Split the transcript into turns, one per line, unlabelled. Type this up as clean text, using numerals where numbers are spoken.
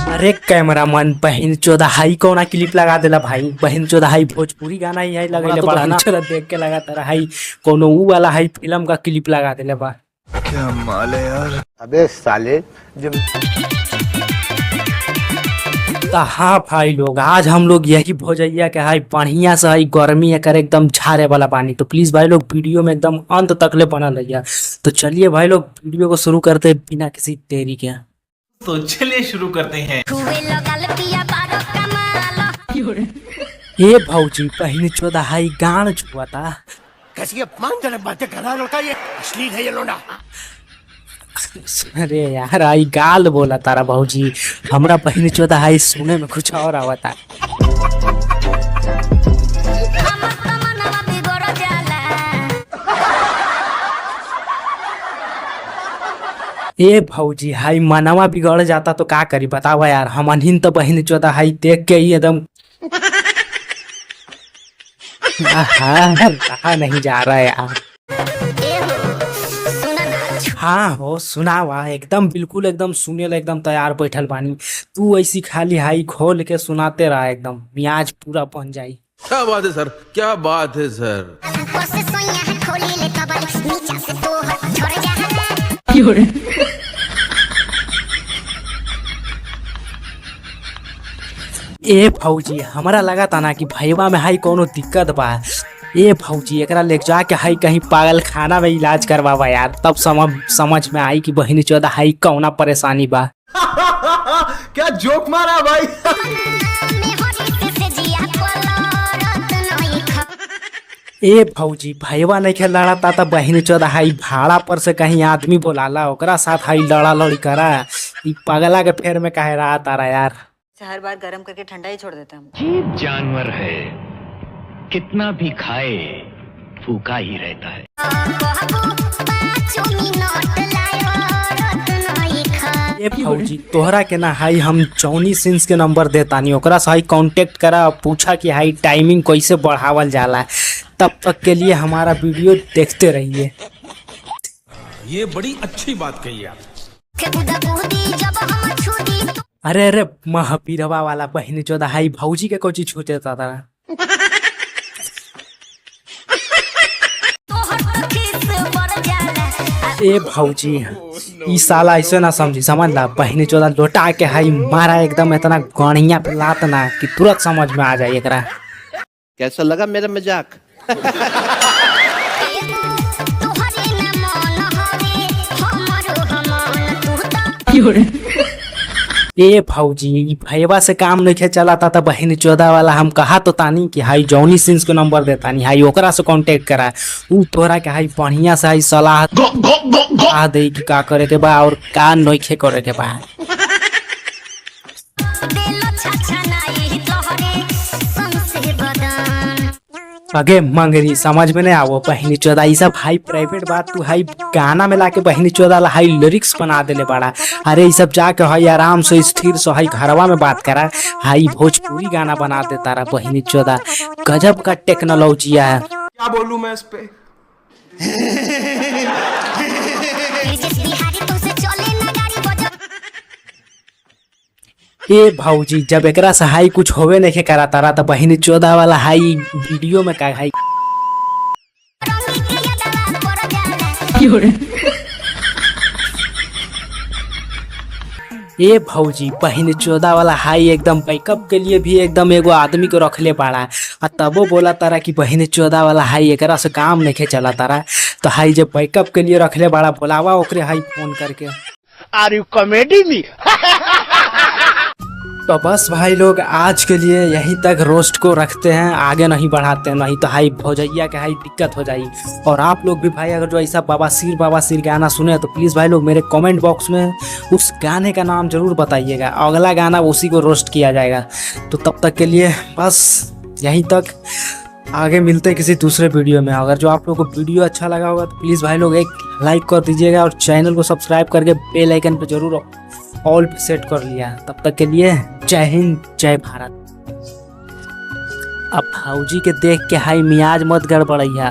अरे कैमरामैन बहन चोदा हाई कौना क्लिप लगा देला भाई। बहन चोदा हाई भोजपुरी गाना ही है लगेले बड़ा ना चोदा देख के लगा तारा हाई कोनो ऊ वाला हाई फिल्म का क्लिप लगा देले बा।
क्या माल है यार।
अबे साले जब
हाँ भाई लोग, आज हम लोग यही भोजैया के हाई बढ़िया से हाई गर्मी है कर एकदम झारे वाला पानी। तो प्लीज भाई लोग वीडियो में एकदम अंत तक ले बना रहिए। तो चलिए भाई लोग वीडियो को शुरू करते हैं बिना किसी देरी के।
तो चलिए शुरू करते हैं।
ये भौजी बहन चोदा हाई गान छुआता।
कैसी अपमानजनक बातें कर रहा लड़का, ये अश्लील है ये लोना।
अरे यार आई गाल बोला तारा भौजी, हमरा बहन चोदा हाई सुने में कुछ और आवता। ए भौजी हाई मनवा बिगड़ जाता तो का करी बतावा यार। हमन तो बहन चोदा हाई देख के ही एकदम रहा नहीं जा रहा है यार। हाँ हो सुनावा एकदम बिल्कुल एकदम सुने ला एकदम तैयार बैठल बानी। तू ऐसी खाली हाई खोल के सुनाते रहा एकदम मियाज पूरा बन जाई।
क्या बात है सर, क्या बात है सर। ए भौजी हमरा लगा था ना कि भैया में हाई कोनो दिक्कत बा। ए भौजी एकरा ले जाके हाई कहीं पागल खाना में इलाज करवावा यार, तब समझ में आई कि बहनी चोदा हाई कौना परेशानी बा। क्या जोक मारा भाई।
ए भौजी भैया नहीं खेल लड़ाता था बहनी चोदा हाई भाड़ा पर से कहीं आदमी बोलाला ओकरा साथ हाई लड़ा लड़ी करा। ई पगला के फेर में काहे रहा तारा यार।
हर बार गर्म करके ठंडा ही छोड़ देता हूँ।
जीव जानवर है, कितना भी खाए भूखा ही रहता है।
ए भौजी तोहरा के ना हाई हम जॉनी सिंस के नंबर देतानी, ओकरा से हाई कांटेक्ट करा, पूछा कि हाई टाइमिंग कैसे बढ़ावल जाला। तब तक के लिए हमारा वीडियो देखते रहिए।
ये बड़ी अच्छी बात कही आप।
अरे अरे महापीरवा वाला बहन चोदा हाई भौजी के कोची छूटे था। ए भौजी ई साला ऐसे ना समझ ला बहनी चोदा लोटा के हाई मारा एकदम इतना गणिया पे लात ना कि तुरंत समझ में आ जाए एकरा।
कैसा लगा मेरा मजाक। ए भौजी भैया से काम नहीं चला था तो बहन चोदा वाला हम कहा तो तानी कि हाई जॉनी सिंस को नंबर देतानी, हाई ओकरा से कांटेक्ट करा। ऊ तोरा के हाई बढ़िया से हाई सलाह दे कि का करे के बा और का नहीं करे के बा। अगे मंगरी समझ में नहीं आवो बहनी चोदा ई सब हाई प्राइवेट बात तू हाई गाना में लाके बहनी चोदा ला हाई लिरिक्स बना देले बड़ा। अरे ये सब जाके हाई आराम से स्थिर से हाई घरवा में बात करा, हाई भोजपुरी गाना बना देता रहा बहनी चोदा। गजब का टेक्नोलॉजी है।
क्या बोलूं मैं इस पे।
ए भौजी जब एकरा से हाई कुछ होवे नहीं करा तारा तो बहनी चोदा वाला हाई वीडियो में का हाई। ए भौजी बहनी चोदा वाला हाई एकदम बैकअप के लिए भी एकदम एगो आदमी को रखले पड़ा और तबो बोला तारा कि बहनी चोदा वाला हाई एकरा से काम नहीं चला तारा। तो हाई जब बैकअप के लिए रखले बड़ा बोलावा ओकरे हाई फोन करके।
Are you comedy me.
तो बस भाई लोग आज के लिए यहीं तक रोस्ट को रखते हैं, आगे नहीं बढ़ाते हैं, नहीं तो हाई भौजैया के हाई दिक्कत हो जाएगी। और आप लोग भी भाई अगर जो ऐसा बाबा सिर गाना सुने तो प्लीज़ भाई लोग मेरे कमेंट बॉक्स में उस गाने का नाम जरूर बताइएगा, अगला गाना उसी को रोस्ट किया जाएगा। तो तब तक के लिए बस यहीं तक, आगे मिलते हैं किसी दूसरे वीडियो में। अगर जो आप लोगों को वीडियो अच्छा लगा होगा तो प्लीज़ भाई लोग एक लाइक कर दीजिएगा और चैनल को सब्सक्राइब करके बेल आइकन पर जरूर ऑल पे सेट कर लिया। तब तक के लिए जय हिंद जय भारत। अब भौजी के देख के हाई मियाज मत गड़बड़ैया।